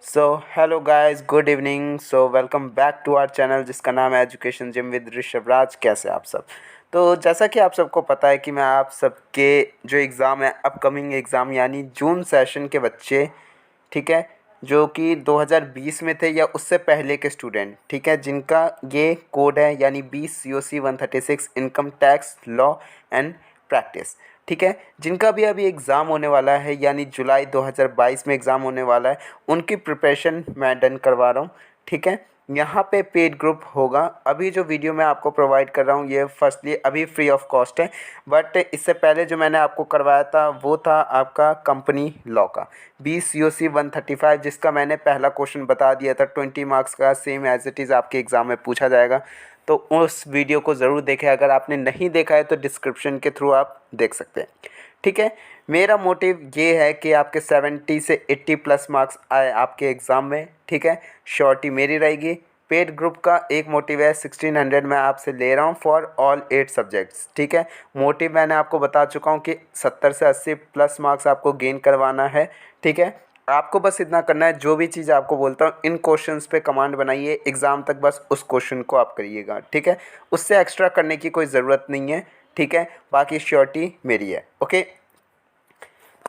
So hello guys, good evening. Welcome back to our channel जिसका नाम है education gym with Rishabh Raj. कैसे आप सब? तो जैसा कि आप सबको पता है कि मैं आप सबके जो एग्ज़ाम है, अपकमिंग एग्ज़ाम यानी जून सेशन के बच्चे, ठीक है, जो कि 2020 में थे या उससे पहले के स्टूडेंट, ठीक है, जिनका ये कोड है यानी 20 COC 136 income tax law and practice, ठीक है, जिनका भी अभी एग्ज़ाम होने वाला है यानी जुलाई 2022 में एग्ज़ाम होने वाला है, उनकी प्रिपरेशन मैं डन करवा रहा हूँ, ठीक है। यहाँ पे पेड ग्रुप होगा। अभी जो वीडियो मैं आपको प्रोवाइड कर रहा हूँ ये फर्स्टली अभी फ्री ऑफ कॉस्ट है, बट इससे पहले जो मैंने आपको करवाया था वो था आपका कंपनी लॉ का 20 COC 135, जिसका मैंने पहला क्वेश्चन बता दिया था 20 मार्क्स का, सेम एज इट इज़ आपके एग्ज़ाम में पूछा जाएगा। तो उस वीडियो को ज़रूर देखें। अगर आपने नहीं देखा है तो डिस्क्रिप्शन के थ्रू आप देख सकते हैं, ठीक है। मेरा मोटिव ये है कि आपके 70 से 80 प्लस मार्क्स आए आपके एग्ज़ाम में, ठीक है। श्योरिटी मेरी रहेगी। पेड ग्रुप का एक मोटिव है 1600 मैं आपसे ले रहा हूँ फॉर ऑल 8 सब्जेक्ट्स, ठीक है। मोटिव मैंने आपको बता चुका हूँ कि 70 से 80 प्लस मार्क्स आपको गेन करवाना है, ठीक है। आपको बस इतना करना है, जो भी चीज़ आपको बोलता हूँ इन क्वेश्चंस पे कमांड बनाइए, एग्ज़ाम तक बस उस क्वेश्चन को आप करिएगा, ठीक है। उससे एक्स्ट्रा करने की कोई ज़रूरत नहीं है, ठीक है। बाकी श्योरिटी मेरी है, ओके।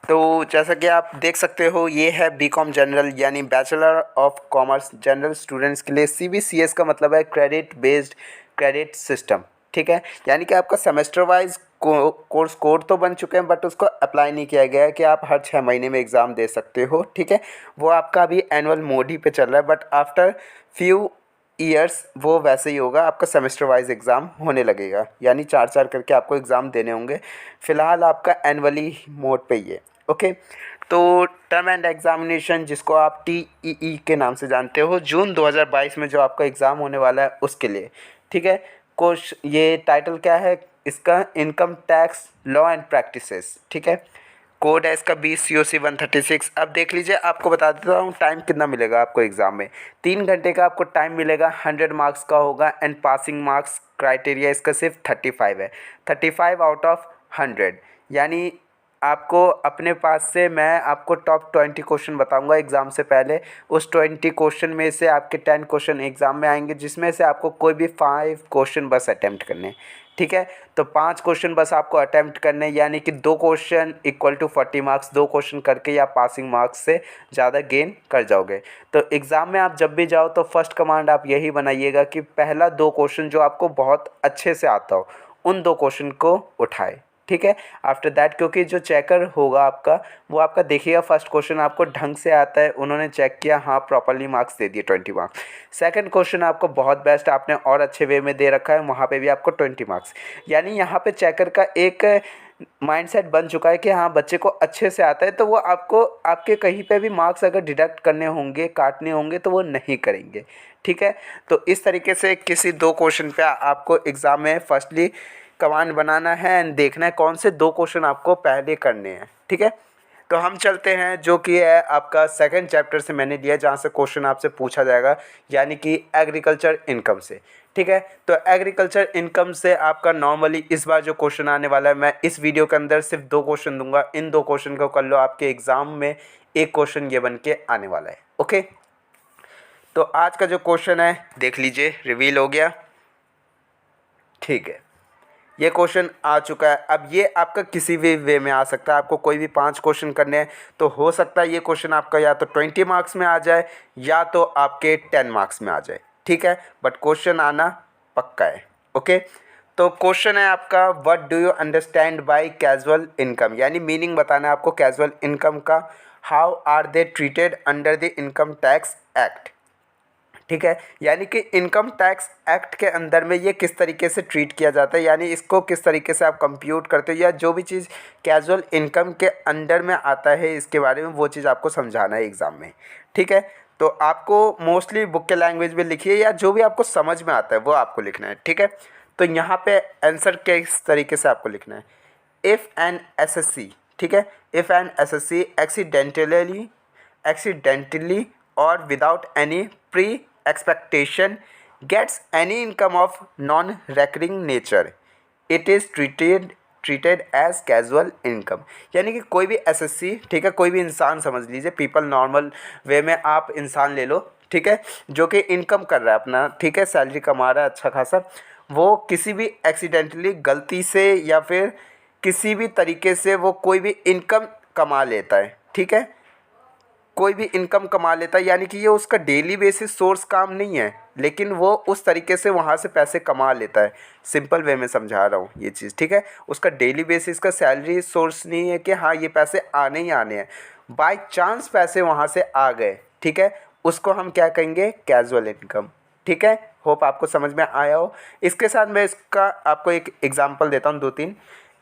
तो जैसा कि आप देख सकते हो ये है बीकॉम जनरल यानी bachelor of commerce general students के लिए। CBCS का मतलब है क्रेडिट बेस्ड क्रेडिट सिस्टम, ठीक है। यानी कि आपका सेमेस्टर वाइज कोर्स कोड तो बन चुके हैं, बट उसको अप्लाई नहीं किया गया है कि आप हर 6 महीने में एग्ज़ाम दे सकते हो, ठीक है। वो आपका अभी एनुअल मोड ही पे चल रहा है, बट आफ्टर फ्यू ईयर्स वो वैसे ही होगा। आपका सेमेस्टर वाइज एग्ज़ाम होने लगेगा यानी 4 4 करके आपको एग्ज़ाम देने होंगे। फ़िलहाल आपका एनुअली मोड पे ही है, ओके। तो टर्म एंड एग्ज़ामिनेशन, जिसको आप TEE के नाम से जानते हो, जून 2022 में जो आपका एग्ज़ाम होने वाला है उसके लिए, ठीक है। कुछ ये टाइटल क्या है इसका? Income tax law and practices, ठीक है। कोड है इसका 20 COC 136। अब देख लीजिए, आपको बता देता हूँ टाइम कितना मिलेगा आपको एग्ज़ाम में। 3 घंटे का आपको टाइम मिलेगा, 100 मार्क्स का होगा एंड पासिंग मार्क्स क्राइटेरिया इसका सिर्फ 35 है, 35 आउट ऑफ 100। यानी आपको अपने पास से मैं आपको टॉप 20 क्वेश्चन बताऊंगा एग्ज़ाम से पहले। उस 20 क्वेश्चन में से आपके 10 क्वेश्चन एग्ज़ाम में आएंगे, जिसमें से आपको कोई भी 5 क्वेश्चन बस अटैम्प्ट करने हैं, ठीक है। तो 5 क्वेश्चन बस आपको अटैम्प्ट करने, यानी कि 2 question equal to 40 marks, 2 question करके या पासिंग मार्क्स से ज़्यादा गेन कर जाओगे। तो एग्ज़ाम में आप जब भी जाओ तो फर्स्ट कमांड आप यही बनाइएगा कि पहला 2 क्वेश्चन जो आपको बहुत अच्छे से आता हो उन 2 क्वेश्चन को उठाए, ठीक है। आफ्टर दैट, क्योंकि जो चेकर होगा आपका वो आपका देखिएगा फर्स्ट क्वेश्चन आपको ढंग से आता है, उन्होंने चेक किया, हाँ प्रॉपर्ली मार्क्स दे दिए 20 मार्क्स। सेकंड क्वेश्चन आपको बहुत बेस्ट आपने और अच्छे वे में दे रखा है, वहाँ पे भी आपको 20 मार्क्स। यानी यहाँ पे चेकर का एक माइंडसेट बन चुका है कि हाँ बच्चे को अच्छे से आता है, तो वो आपको आपके कहीं पे भी मार्क्स अगर डिडक्ट करने होंगे, काटने होंगे, तो वो नहीं करेंगे, ठीक है। तो इस तरीके से किसी 2 क्वेश्चन पे आपको एग्ज़ाम में फर्स्टली कमांड बनाना है एंड देखना है कौन से 2 क्वेश्चन आपको पहले करने हैं, ठीक है। तो हम चलते हैं, जो कि है आपका सेकंड चैप्टर से मैंने लिया, जहाँ से क्वेश्चन आपसे पूछा जाएगा, यानी कि एग्रीकल्चर इनकम से, ठीक है। तो एग्रीकल्चर इनकम से आपका नॉर्मली इस बार जो क्वेश्चन आने वाला है, मैं इस वीडियो के अंदर सिर्फ 2 क्वेश्चन दूंगा। इन 2 क्वेश्चन को कर लो, आपके एग्ज़ाम में एक क्वेश्चन ये बन के आने वाला है, ओके। तो आज का जो क्वेश्चन है देख लीजिए, रिवील हो गया, ठीक है। ये क्वेश्चन आ चुका है। अब ये आपका किसी भी वे में आ सकता है, आपको कोई भी 5 क्वेश्चन करने हैं तो हो सकता है ये क्वेश्चन आपका या तो 20 मार्क्स में आ जाए या तो आपके 10 मार्क्स में आ जाए, ठीक है। बट क्वेश्चन आना पक्का है, ओके। तो क्वेश्चन है आपका, what do you understand by casual income, यानी मीनिंग बताना है आपको कैजुअल इनकम का। How are they treated under the income tax act, ठीक है। यानी कि इनकम टैक्स एक्ट के अंदर में ये किस तरीके से ट्रीट किया जाता है, यानी इसको किस तरीके से आप कंप्यूट करते हो, या जो भी चीज़ कैजुअल इनकम के अंडर में आता है इसके बारे में वो चीज़ आपको समझाना है एग्ज़ाम में, ठीक है। तो आपको मोस्टली बुक के लैंग्वेज में लिखिए या जो भी आपको समझ में आता है वो आपको लिखना है, ठीक है। तो यहाँ पे आंसर किस तरीके से आपको लिखना है, इफ़ एन SSC, ठीक है, if an SSC accidentally or without any pre-expectation gets any income of non-recurring nature, it is treated treated as casual income. यानी कि कोई भी एसएससी, ठीक है, कोई भी इंसान समझ लीजिए, पीपल नॉर्मल वे में आप इंसान ले लो, ठीक है, जो कि इनकम कर रहा है अपना, ठीक है, सैलरी कमा रहा है अच्छा खासा, वो किसी भी एक्सीडेंटली गलती से या फिर किसी भी तरीके से वो कोई भी इनकम कमा लेता है, ठीक है, कोई भी इनकम कमा लेता है, यानी कि ये उसका डेली बेसिस सोर्स काम नहीं है, लेकिन वो उस तरीके से वहाँ से पैसे कमा लेता है। सिंपल वे में समझा रहा हूँ ये चीज़, ठीक है, उसका डेली बेसिस का सैलरी सोर्स नहीं है कि हाँ ये पैसे आने ही आने हैं, बाय चांस पैसे वहाँ से आ गए, ठीक है, उसको हम क्या कहेंगे, कैजुअल इनकम। ठीक है, होप आपको समझ में आया हो। इसके साथ मैं इसका आपको एक एग्जांपल देता हूँ, 2-3।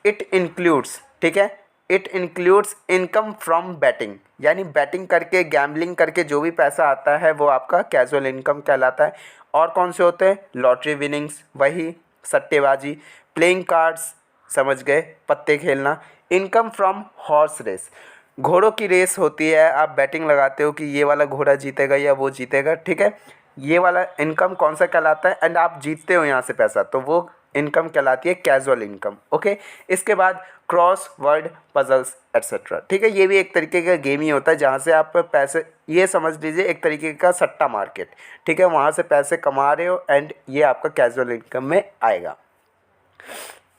इट इंक्लूड्स, ठीक है, it includes income from batting, यानी बैटिंग करके, गैम्बलिंग करके जो भी पैसा आता है वो आपका कैजुअल इनकम कहलाता है। और कौन से होते हैं, लॉटरी विनिंग्स, वही सट्टेबाजी, प्लेइंग कार्ड्स, समझ गए, पत्ते खेलना, इनकम फ्रॉम हॉर्स रेस, घोड़ों की रेस होती है, आप बैटिंग लगाते हो कि ये वाला घोड़ा जीतेगा या वो जीतेगा, ठीक है, ये वाला इनकम कौन सा कहलाता है, एंड आप जीतते हो यहाँ से पैसा, तो वो इनकम कहलाती है कैजुअल इनकम। ओके, इसके बाद क्रॉस वर्ड पजल्स एट्सेट्रा, ठीक है, ये भी एक तरीके का गेम ही होता है जहाँ से आप पैसे, ये समझ लीजिए एक तरीके का सट्टा मार्केट, ठीक है, वहाँ से पैसे कमा रहे हो एंड ये आपका कैजुअल इनकम में आएगा।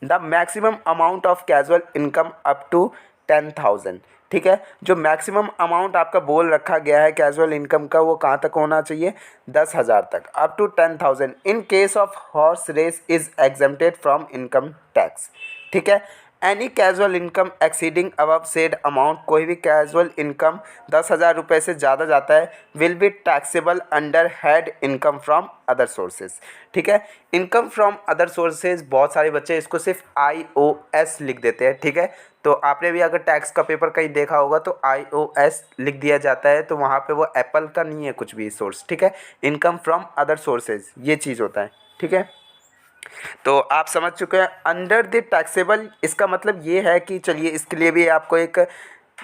The maximum amount of casual income up to 10,000, ठीक है, जो मैक्सिमम अमाउंट आपका बोल रखा गया है कैजुअल इनकम का, वो कहाँ तक होना चाहिए, 10,000 तक, up to 10,000 in case of horse race is exempted from income tax. ठीक है, any casual income exceeding above said amount, कोई भी कैजुअल इनकम 10,000 रुपये से ज़्यादा जाता है, will be taxable under head income from other sources. ठीक है, इनकम फ्रॉम अदर सोर्सेज, बहुत सारे बच्चे इसको सिर्फ IOS लिख देते हैं, ठीक है, तो आपने भी अगर टैक्स का पेपर कहीं देखा होगा तो IOS लिख दिया जाता है, तो वहाँ पे वो एप्पल का नहीं है कुछ भी सोर्स, ठीक है, इनकम फ्रॉम अदर सोर्सेज ये चीज़ होता है। ठीक है, तो आप समझ चुके हैं अंडर द टैक्सेबल, इसका मतलब ये है कि चलिए इसके लिए भी आपको एक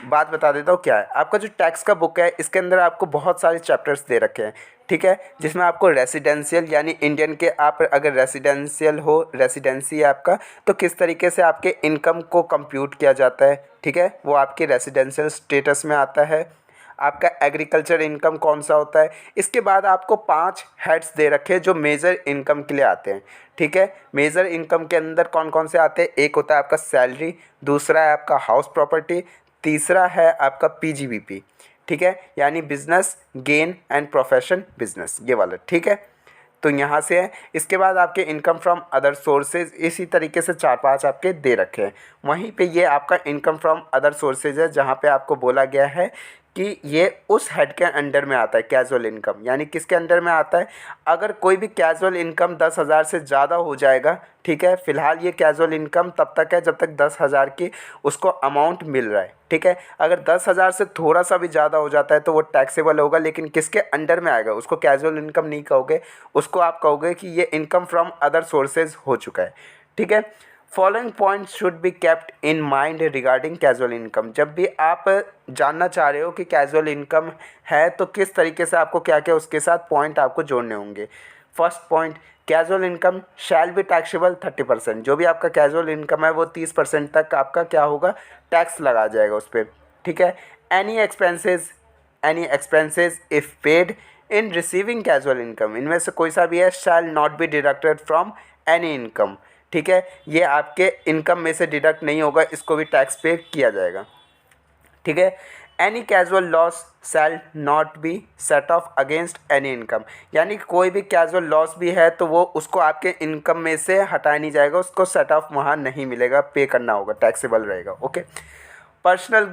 बात बता देता हूँ क्या है। आपका जो टैक्स का बुक है इसके अंदर आपको बहुत सारे चैप्टर्स दे रखे हैं, ठीक है, जिसमें आपको रेसिडेंशियल यानी इंडियन के, आप अगर रेसिडेंशियल हो, रेसिडेंसी है आपका, तो किस तरीके से आपके इनकम को कंप्यूट किया जाता है, ठीक है, वो आपके रेसिडेंशियल स्टेटस में आता है। आपका एग्रीकल्चर इनकम कौन सा होता है। इसके बाद आपको 5 हेड्स दे रखे हैं जो मेजर इनकम के लिए आते हैं। ठीक है, मेजर इनकम के अंदर कौन कौन से आते हैं, एक होता है आपका सैलरी, दूसरा है आपका हाउस प्रॉपर्टी, तीसरा है आपका PGBP, ठीक है, यानी business gain and profession business, ये वाला, ठीक है, तो यहाँ से है। इसके बाद आपके इनकम फ्रॉम अदर सोर्सेज, इसी तरीके से 4-5 आपके दे रखे हैं। वहीं पे ये आपका इनकम फ्रॉम अदर सोर्सेज है जहाँ पे आपको बोला गया है कि ये उस हेड के अंडर में आता है कैजुअल इनकम, यानी किसके अंडर में आता है, अगर कोई भी कैजुअल इनकम 10,000 से ज़्यादा हो जाएगा, ठीक है, फ़िलहाल ये कैजुअल इनकम तब तक है जब तक 10,000 की उसको अमाउंट मिल रहा है, ठीक है, अगर 10,000 से थोड़ा सा भी ज़्यादा हो जाता है तो वो टैक्सेबल होगा, लेकिन किसके अंडर में आएगा, उसको कैजुअल इनकम नहीं कहोगे, उसको आप कहोगे कि ये इनकम फ्रॉम अदर सोर्सेज हो चुका है। ठीक है, following point should be kept in mind regarding casual income, जब भी आप जानना चाह रहे हो कि कैजुअल इनकम है तो किस तरीके से आपको क्या क्या उसके साथ पॉइंट आपको जोड़ने होंगे। First point, casual income shall be taxable 30%, जो भी आपका कैजुअल इनकम है वो 30% तक आपका क्या होगा, टैक्स लगा जाएगा उस पर। ठीक है, any expenses if paid in receiving casual income, इनमें से कोई सा भी है, shall not be deducted from any income, ठीक है, ये आपके इनकम में से डिडक्ट नहीं होगा, इसको भी टैक्स पे किया जाएगा। ठीक है, any casual loss shall not be set of against any income, यानी कोई भी कैजुअल लॉस भी है तो वो उसको आपके इनकम में से हटाया नहीं जाएगा, उसको सेट ऑफ वहाँ नहीं मिलेगा, पे करना होगा, टैक्सेबल रहेगा। ओके, पर्सनल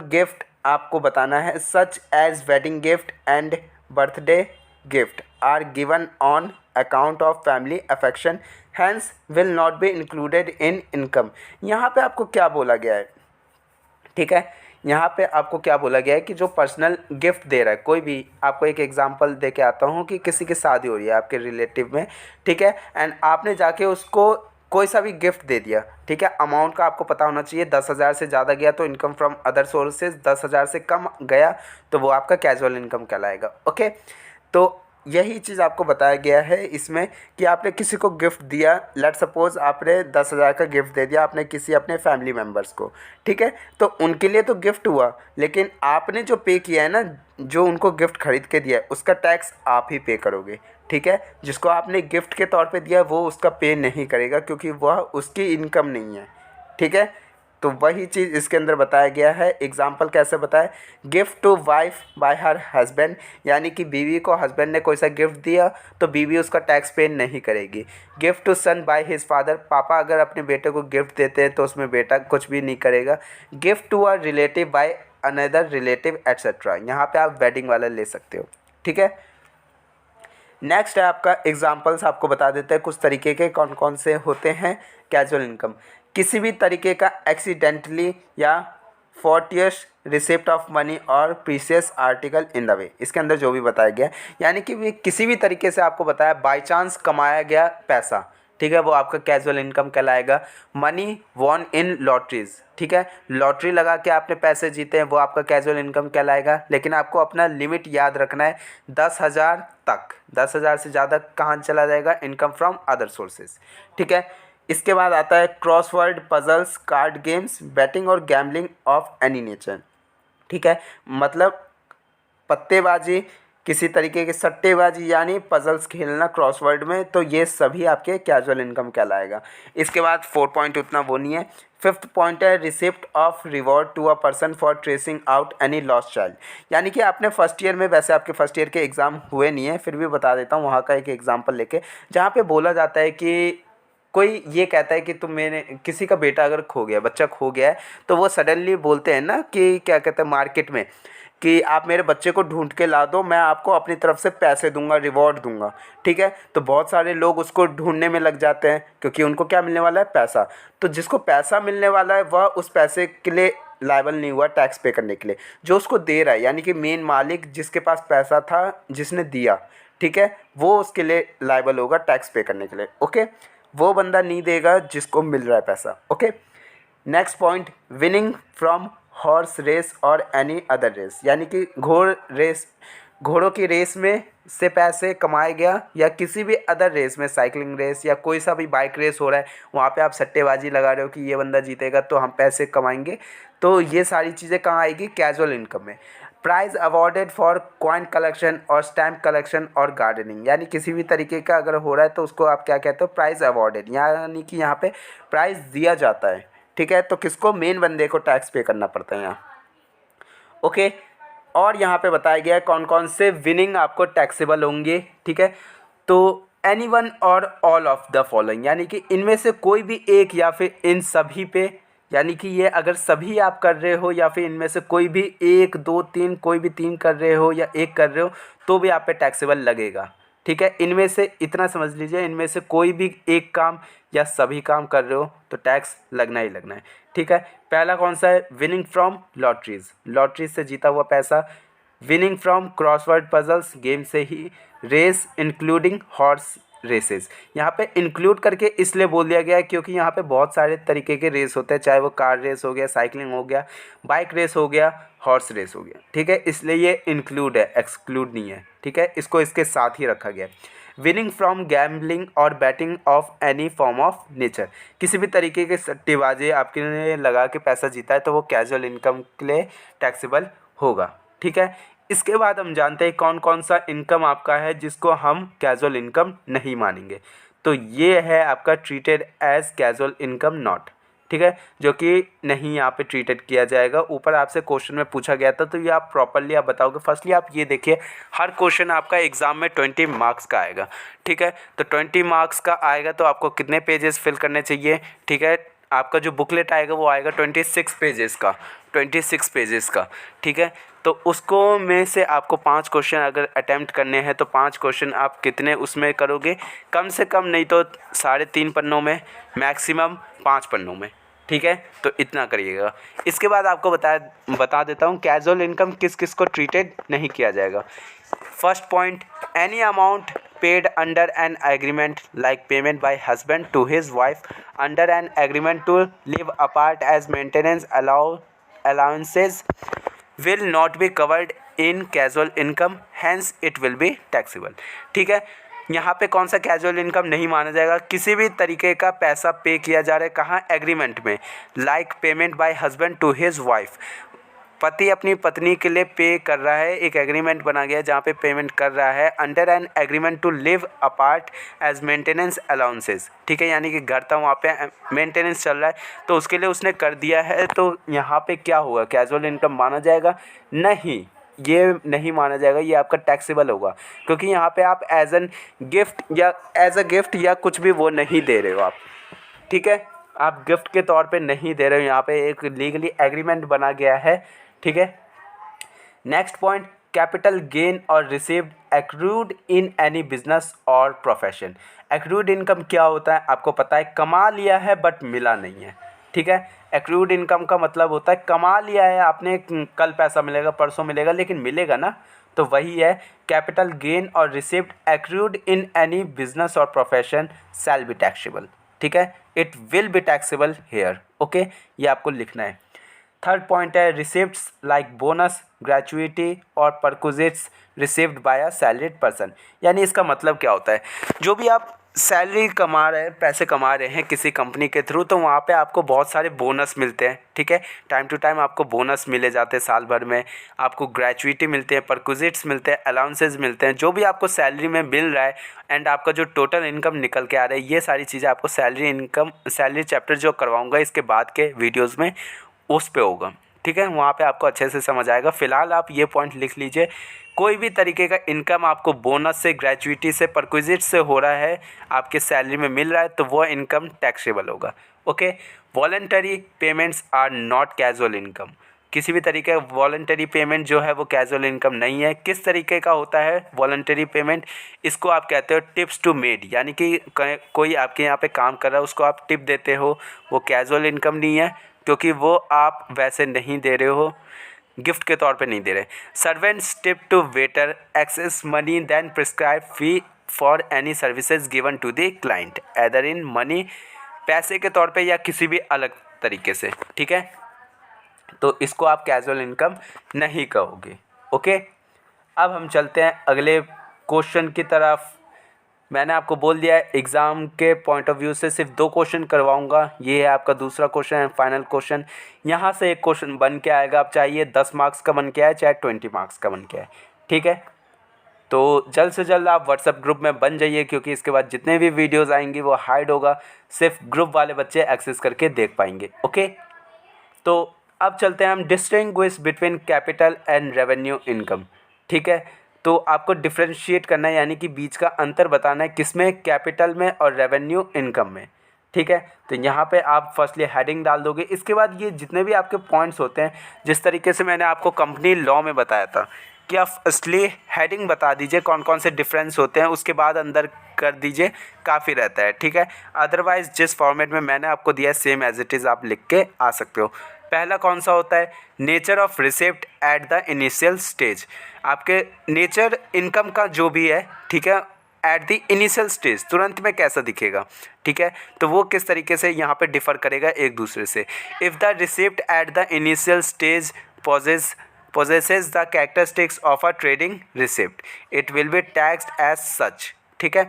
गिफ्ट आपको बताना है, such as wedding gift and birthday gift are given on account of family affection hence will not be included in income. यहाँ पे आपको क्या बोला गया है, ठीक है, यहाँ पे आपको क्या बोला गया है कि जो पर्सनल गिफ्ट दे रहा है कोई भी, आपको एक एग्जांपल दे के आता हूँ कि किसी की शादी हो रही है आपके रिलेटिव में, ठीक है, एंड आपने जाके उसको कोई सा भी गिफ्ट दे दिया, ठीक है, अमाउंट का आपको पता होना चाहिए, 10,000 से ज़्यादा गया तो इनकम फ्रॉम अदर सोर्सेज, 10,000 से कम गया तो वो आपका कैजुअल इनकम कहलाएगा। ओके, तो यही चीज़ आपको बताया गया है इसमें कि आपने किसी को गिफ्ट दिया, लेट सपोज़ आपने 10,000 का गिफ्ट दे दिया आपने किसी अपने फैमिली मेम्बर्स को, ठीक है? तो उनके लिए तो गिफ्ट हुआ, लेकिन आपने जो पे किया है ना, जो उनको गिफ्ट खरीद के दिया है, उसका टैक्स आप ही पे करोगे, ठीक है? जिसको आपने गिफ्ट के तौर पे दिया है वो उसका पे नहीं करेगा, क्योंकि वह उसकी इनकम नहीं है, ठीक है? तो वही चीज़ इसके अंदर बताया गया है। एग्जाम्पल कैसे बताया, gift to wife by her husband, यानी कि बीवी को हस्बैंड ने कोई सा गिफ्ट दिया तो बीवी उसका टैक्स पे नहीं करेगी। Gift to son by his father, पापा अगर अपने बेटे को गिफ्ट देते हैं तो उसमें बेटा कुछ भी नहीं करेगा। Gift to a relative by another relative etcetera, यहाँ पे आप वेडिंग वाला ले सकते हो, ठीक है? नेक्स्ट है आपका एग्जाम्पल्स, आपको बता देते हैं कुछ तरीके के कौन कौन से होते हैं कैजुअल इनकम। किसी भी तरीके का एक्सीडेंटली या फोर्टियस रिसिप्ट ऑफ मनी और precious article in the way, इसके अंदर जो भी बताया गया है, यानी कि किसी भी तरीके से आपको बताया बाय चांस कमाया गया पैसा, ठीक है, वो आपका कैजुअल इनकम कहलाएगा। मनी वॉन इन लॉटरीज, ठीक है, लॉटरी लगा के आपने पैसे जीते हैं वो आपका कैजुअल इनकम कहलाएगा। लेकिन आपको अपना लिमिट याद रखना है 10,000 तक, 10,000 से ज़्यादा कहाँ चला जाएगा, इनकम फ्रॉम अदर सोर्सेज, ठीक है। इसके बाद आता है crossword puzzles, card games, batting और गैम्बलिंग ऑफ एनी नेचर, ठीक है, मतलब पत्तेबाजी, किसी तरीके की सट्टेबाजी, यानी पजल्स खेलना क्रॉसवर्ड में, तो ये सभी आपके कैजुअल इनकम कहलाएगा। इसके बाद 4 पॉइंट उतना वो नहीं है। फिफ्थ पॉइंट है receipt of reward to a person for tracing out any lost child, यानी कि आपने फर्स्ट ईयर में, वैसे आपके फर्स्ट ईयर के एग्ज़ाम हुए नहीं है, फिर भी बता देता हूँ वहाँ का एक एग्जाम्पल लेके, जहाँ पे बोला जाता है कि कोई ये कहता है कि तुम, मैंने किसी का बेटा अगर खो गया, बच्चा खो गया है, तो वो सडनली बोलते हैं ना कि क्या कहते हैं मार्केट में कि आप मेरे बच्चे को ढूंढ के ला दो, मैं आपको अपनी तरफ से पैसे दूंगा, रिवॉर्ड दूंगा, ठीक है। तो बहुत सारे लोग उसको ढूंढने में लग जाते हैं, क्योंकि उनको क्या मिलने वाला है, पैसा। तो जिसको पैसा मिलने वाला है वह उस पैसे के लिए लायबल नहीं हुआ टैक्स पे करने के लिए। जो उसको दे रहा है, यानी कि मेन मालिक जिसके पास पैसा था, जिसने दिया, ठीक है, वो उसके लिए लायबल होगा टैक्स पे करने के लिए, ओके। वो बंदा नहीं देगा जिसको मिल रहा है पैसा, okay. Next point, winning from horse race और एनी अदर रेस, यानी कि घोड़ों की रेस में से पैसे कमाया गया, या किसी भी अदर रेस में, साइकिलिंग रेस या कोई सा भी बाइक रेस हो रहा है, वहाँ पे आप सट्टेबाजी लगा रहे हो कि ये बंदा जीतेगा तो हम पैसे कमाएंगे, तो ये सारी चीज़ें कहाँ आएगी, कैजुअल इनकम में। Prize awarded for coin collection और स्टैम्प कलेक्शन और गार्डनिंग, यानी किसी भी तरीके का अगर हो रहा है तो उसको आप क्या कहते हो, प्राइज़ अवॉर्डेड, यानी कि यहाँ पे प्राइज़ दिया जाता है, ठीक है। तो किसको, मेन बंदे को टैक्स पे करना पड़ता है यहाँ, ओके। और यहाँ पे बताया गया है कौन कौन से विनिंग आपको टैक्सेबल होंगे, ठीक है। तो एनी वन और ऑल ऑफ द फॉलोइंग, यानी कि इनमें से कोई भी एक या फिर इन सभी पे, यानी कि ये अगर सभी आप कर रहे हो या फिर इनमें से कोई भी एक, दो, तीन, कोई भी तीन कर रहे हो या एक कर रहे हो, तो भी आप पे टैक्सेबल लगेगा, ठीक है। इनमें से इतना समझ लीजिए, इनमें से कोई भी एक काम या सभी काम कर रहे हो तो टैक्स लगना ही लगना है, ठीक है। पहला कौन सा है, विनिंग फ्रॉम लॉटरीज, लॉटरीज से जीता हुआ पैसा। Winning from crossword puzzles, game से ही। रेस इंक्लूडिंग हॉर्स रेसेस, यहाँ पे इंक्लूड करके इसलिए बोल दिया गया है क्योंकि यहाँ पे बहुत सारे तरीके के रेस होते हैं, चाहे वो कार रेस हो गया, साइकिलिंग हो गया, बाइक रेस हो गया, हॉर्स रेस हो गया, ठीक है, इसलिए ये इंक्लूड है, एक्सक्लूड नहीं है, ठीक है, इसको इसके साथ ही रखा गया है। विनिंग फ्रॉम गैम्बलिंग और batting of any form of nature, किसी भी तरीके के सट्टेबाजी आपके लगा के पैसा जीता है तो वो कैजुअल इनकम के लिए टैक्सेबल होगा, ठीक है। इसके बाद हम जानते हैं कौन कौन सा इनकम आपका है जिसको हम कैजुअल इनकम नहीं मानेंगे। तो ये है आपका treated as casual income not, ठीक है, जो कि नहीं यहाँ पे ट्रीटेड किया जाएगा। ऊपर आपसे क्वेश्चन में पूछा गया था तो ये आप प्रॉपरली आप बताओगे। फर्स्टली आप ये देखिए, हर क्वेश्चन आपका एग्जाम में 20 मार्क्स का आएगा, ठीक है। तो 20 मार्क्स का आएगा तो आपको कितने पेजेस फिल करने चाहिए, ठीक है। आपका जो बुकलेट आएगा वो आएगा 26 पेजेस का, 26 पेजेस का, ठीक है। तो उसको में से आपको 5 क्वेश्चन अगर अटैम्प्ट करने हैं तो 5 क्वेश्चन आप कितने उसमें करोगे, कम से कम नहीं तो 3.5 पन्नों में, मैक्सिमम 5 पन्नों में, ठीक है। तो इतना करिएगा। इसके बाद आपको बता देता हूँ कैजुअल इनकम किस किस को ट्रीटेड नहीं किया जाएगा। First point, any amount paid under an agreement like payment by husband to his wife under an agreement to live apart as maintenance allowances will not be covered in casual income, hence it will be taxable. ठीक है, यहाँ पे कौन सा casual income नहीं माना जाएगा? किसी भी तरीके का पैसा पे किया जा रहा है, कहाँ? एग्रीमेंट में, like payment by husband to his wife. पति अपनी पत्नी के लिए पे कर रहा है, एक एग्रीमेंट बना गया जहाँ पे पेमेंट कर रहा है under an agreement to live apart as maintenance allowances. ठीक है, यानी कि घर था, वहाँ पे मेंटेनेंस चल रहा है तो उसके लिए उसने कर दिया है, तो यहाँ पे क्या होगा? कैजुअल इनकम माना जाएगा? नहीं, ये नहीं माना जाएगा, ये आपका टैक्सेबल होगा, क्योंकि यहाँ पे आप एज अ गिफ्ट या कुछ भी वो नहीं दे रहे हो आप। ठीक है, आप गिफ्ट के तौर पे नहीं दे रहे हो, यहाँ पे एक लीगली एग्रीमेंट बना गया है। ठीक है, नेक्स्ट पॉइंट, कैपिटल गेन और received accrued in any business और प्रोफेशन। एक्रूड इनकम क्या होता है? आपको पता है, कमा लिया है बट मिला नहीं है। ठीक है, एक्रूड इनकम का मतलब होता है कमा लिया है आपने, कल पैसा मिलेगा, परसों मिलेगा, लेकिन मिलेगा ना, तो वही है कैपिटल गेन और received accrued in any business और प्रोफेशन शैल बी टैक्सेबल। ठीक है, it will be taxable here. Okay, ये आपको लिखना है। थर्ड पॉइंट है रिसिप्ट्स लाइक बोनस, ग्रेचुइटी और perquisites received by a salaried person. यानी इसका मतलब क्या होता है? जो भी आप सैलरी कमा रहे हैं, पैसे कमा रहे हैं किसी कंपनी के थ्रू, तो वहाँ पे आपको बहुत सारे बोनस मिलते हैं। ठीक है, टाइम टू टाइम आपको बोनस मिले जाते हैं साल भर में, आपको ग्रेचुइटी मिलते हैं, परक्विजिट्स मिलते हैं, अलाउंसेस मिलते हैं, जो भी आपको सैलरी में मिल रहा है एंड आपका जो टोटल इनकम निकल के आ रहा है, ये सारी चीज़ें आपको सैलरी चैप्टर जो करवाऊँगा इसके बाद के वीडियोज़ में उस पे होगा। ठीक है, वहाँ पे आपको अच्छे से समझ आएगा। फ़िलहाल आप ये पॉइंट लिख लीजिए, कोई भी तरीके का इनकम आपको बोनस से, ग्रेचुइटी से, परक्विजिट से हो रहा है, आपके सैलरी में मिल रहा है, तो वो इनकम टैक्सेबल होगा। Okay, voluntary payments are not casual income. किसी भी तरीके का वॉलंटरी पेमेंट जो है वो कैजुअल इनकम नहीं है। किस तरीके का होता है वॉलंटरी पेमेंट? इसको आप कहते हो टिप्स टू मेड, यानी कि कोई आपके यहाँ पे काम कर रहा है, उसको आप टिप देते हो, वो कैजुअल इनकम नहीं है, क्योंकि वो आप वैसे नहीं दे रहे हो, गिफ्ट के तौर पे नहीं दे रहे। Servants tip to waiter excess money than prescribe fee for any services given to the client either in money, पैसे के तौर पे या किसी भी अलग तरीके से। ठीक है, तो इसको आप कैजुअल इनकम नहीं कहोगे। ओके, अब हम चलते हैं अगले क्वेश्चन की तरफ। मैंने आपको बोल दिया है एग्ज़ाम के पॉइंट ऑफ व्यू से सिर्फ 2 क्वेश्चन करवाऊंगा। ये है आपका दूसरा क्वेश्चन है, फाइनल क्वेश्चन। यहाँ से एक क्वेश्चन बन के आएगा, आप चाहिए 10 मार्क्स का बन के आए, चाहे 20 मार्क्स का बन के आए। ठीक है, तो जल्द से जल्द आप व्हाट्सएप ग्रुप में बन जाइए, क्योंकि इसके बाद जितने भी वीडियोज़ आएंगी वो हाइड होगा, सिर्फ ग्रुप वाले बच्चे एक्सेस करके देख पाएंगे। ओके, तो अब चलते हैं हम distinguish between capital and revenue income. ठीक है, तो आपको डिफ्रेंशिएट करना है, यानी कि बीच का अंतर बताना है, किसमें? कैपिटल में और रेवेन्यू इनकम में। ठीक है, तो यहाँ पे आप फर्स्टली हेडिंग डाल दोगे। इसके बाद ये जितने भी आपके पॉइंट्स होते हैं, जिस तरीके से मैंने आपको कंपनी लॉ में बताया था कि आप फर्स्टली हेडिंग बता दीजिए कौन कौन से डिफरेंस होते हैं, उसके बाद अंदर कर दीजिए, काफ़ी रहता है। ठीक है, अदरवाइज़ जिस फॉर्मेट में मैंने आपको दिया है सेम एज इट इज़ आप लिख के आ सकते हो। पहला कौन सा होता है? Nature of receipt at the initial stage. आपके नेचर इनकम का जो भी है, ठीक है, एट द इनिशियल स्टेज तुरंत में कैसा दिखेगा। ठीक है, तो वो किस तरीके से यहाँ पे डिफ़र करेगा एक दूसरे से। If the receipt at the initial stage possesses the characteristics of a trading receipt, it will be taxed as such. ठीक है,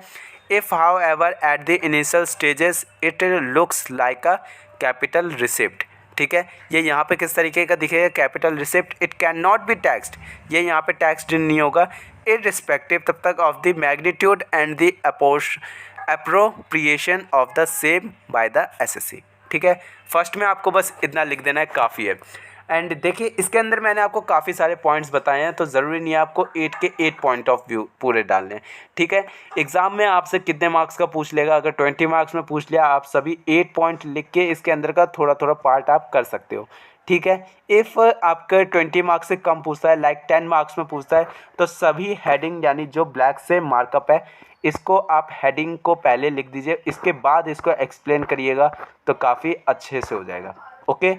if however at the initial stages it looks like a capital receipt, ठीक है, ये यहाँ पे किस तरीके का दिखेगा? Capital receipt, it can not be taxed, ये यहाँ पे टैक्सड नहीं होगा, इररिस्पेक्टिव तब तक of the magnitude and the appropriation of the same by the assessee. ठीक है, फर्स्ट में आपको बस इतना लिख देना है, काफ़ी है। एंड देखिए इसके अंदर मैंने आपको काफ़ी सारे पॉइंट्स बताए हैं, तो ज़रूरी नहीं है आपको 8 के 8 पॉइंट ऑफ व्यू पूरे डालने हैं। ठीक है, एग्ज़ाम में आपसे कितने मार्क्स का पूछ लेगा? अगर 20 मार्क्स में पूछ लिया, आप सभी 8 पॉइंट लिख के इसके अंदर का थोड़ा थोड़ा पार्ट आप कर सकते हो। ठीक है, इफ़ आपका 20 मार्क्स से कम पूछता है, लाइक 10 मार्क्स में पूछता है, तो सभी हेडिंग यानी जो ब्लैक से मार्कअप है, इसको आप हेडिंग को पहले लिख दीजिए, इसके बाद इसको एक्सप्लेन करिएगा, तो काफ़ी अच्छे से हो जाएगा। ओके,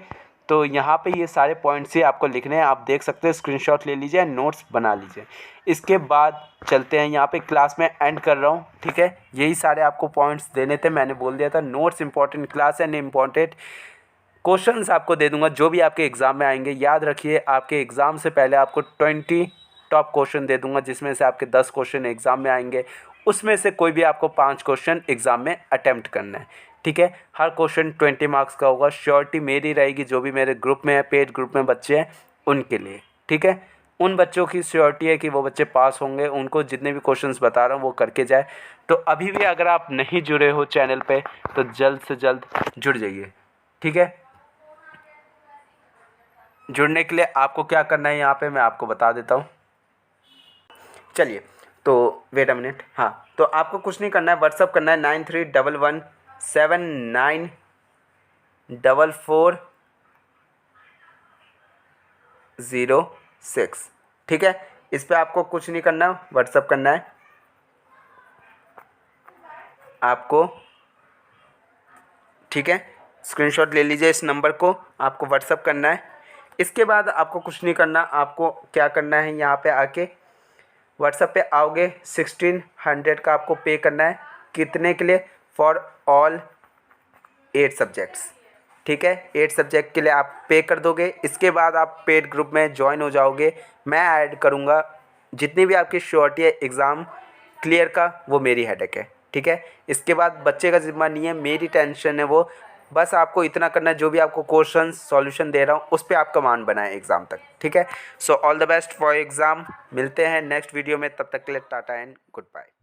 तो यहाँ पे ये सारे पॉइंट्स ही आपको लिखने हैं, आप देख सकते हैं, स्क्रीनशॉट ले लीजिए, नोट्स बना लीजिए। इसके बाद चलते हैं, यहाँ पे क्लास में एंड कर रहा हूँ। ठीक है, यही सारे आपको पॉइंट्स देने थे, मैंने बोल दिया था notes important, class and important questions आपको दे दूंगा जो भी आपके एग्ज़ाम में आएंगे। याद रखिए, आपके एग्ज़ाम से पहले आपको 20 टॉप क्वेश्चन दे दूंगा जिसमें से आपके 10 क्वेश्चन एग्ज़ाम में आएंगे। उसमें से कोई भी आपको 5 क्वेश्चन एग्ज़ाम में अटेम्प्ट करना है, ठीक है। हर क्वेश्चन 20 मार्क्स का होगा। श्योरिटी मेरी रहेगी, जो भी मेरे ग्रुप में है, पेड ग्रुप में बच्चे हैं उनके लिए, ठीक है। उन बच्चों की श्योरिटी है कि वो बच्चे पास होंगे, उनको जितने भी क्वेश्चंस बता रहा हूँ वो करके जाए। तो अभी भी अगर आप नहीं जुड़े हो चैनल पे तो जल्द से जल्द जुड़ जाइए, ठीक है। जुड़ने के लिए आपको क्या करना है यहाँ पे मैं आपको बता देता हूँ। चलिए, तो वेट अ मिनट। हाँ, तो आपको कुछ नहीं करना है, व्हाट्सअप करना है 9311794406, ठीक है। इस पर आपको कुछ नहीं करना, व्हाट्सअप करना है आपको, ठीक है। स्क्रीनशॉट ले लीजिए, इस नंबर को आपको व्हाट्सअप करना है। इसके बाद आपको कुछ नहीं करना, आपको क्या करना है, यहाँ पे आके व्हाट्सएप पे आओगे, 1600 का आपको पे करना है। कितने के लिए? फॉर ऑल 8 सब्जेक्ट्स, ठीक है। 8 सब्जेक्ट के लिए आप पे कर दोगे। इसके बाद आप पेड ग्रुप में ज्वाइन हो जाओगे। मैं ऐड करूँगा जितनी भी आपकी श्योरिटी है एग्ज़ाम क्लियर का, वो मेरी हेडेक है, ठीक है। इसके बाद बच्चे का जिम्मा नहीं है, मेरी टेंशन है वो। बस आपको इतना करना है, जो भी आपको क्वेश्चन सॉल्यूशन दे रहा हूँ उस पर आप कमांड बनाएं एग्ज़ाम तक, ठीक है। So all the best for exam. मिलते हैं नेक्स्ट वीडियो में, तब तक के लिए टाटा एंड गुड बाय।